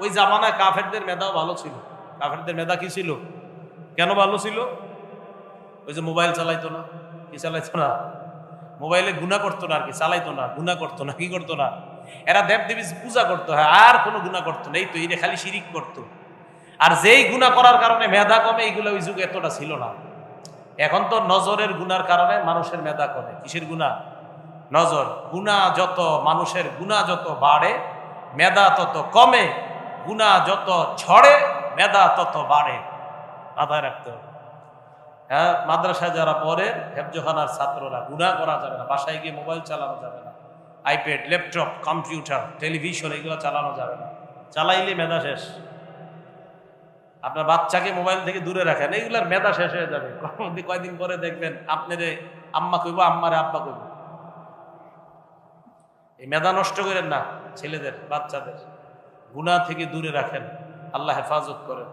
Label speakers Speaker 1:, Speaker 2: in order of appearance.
Speaker 1: ওই জামানায় কাফেরদের মেধাও ভালো ছিল। কাফেরদের মেধা কি ছিল? কেন ভালো ছিল? ওই যে মোবাইল চালাইতো না, কি চালাইতো না, মোবাইলে গুনাহ করতো না আর কি, চালাইতো না, গুনাহ করতো না, কি করতো না, এরা দেব দেবী পূজা করতো, হ্যাঁ, আর কোনো গুনাহ করতো না। এই তো এটা খালি শিরিক করতো। আর যেই গুনাহ করার কারণে মেধা কমে, এইগুলো ওই যুগে এতটা ছিল না। এখন তো নজরের গুনার কারণে মানুষের মেধা কমে। কিসের গুনাহ? নজর। গুনাহ যত, মানুষের গুনাহ যত বাড়ে মেধা তত কমে, গুনাহ যত ছড়ে মেধা তত বাড়ে। মাথায় রাখতে হবে। হ্যাঁ, মাদ্রাসায় যারা পড়ে, হেফজখানার ছাত্ররা, গুনাহ করা যাবে না, বাসায় গিয়ে মোবাইল চালানো যাবে না, আইপ্যাড, ল্যাপটপ, কম্পিউটার, টেলিভিশন এগুলো চালানো যাবে না। চালাইলে মেধা শেষ। আপনার বাচ্চাকে মোবাইল থেকে দূরে রাখেন, এইগুলার মেধা শেষ হয়ে যাবে। কয়দিন পরে দেখবেন আপনারে আম্মা কইব, আম্মারে আব্বা কইব। এই মেধা নষ্ট করেন না ছেলেদের, বাচ্চাদের। গুনাহ থেকে দূরে রাখেন, আল্লাহ হেফাজত করেন।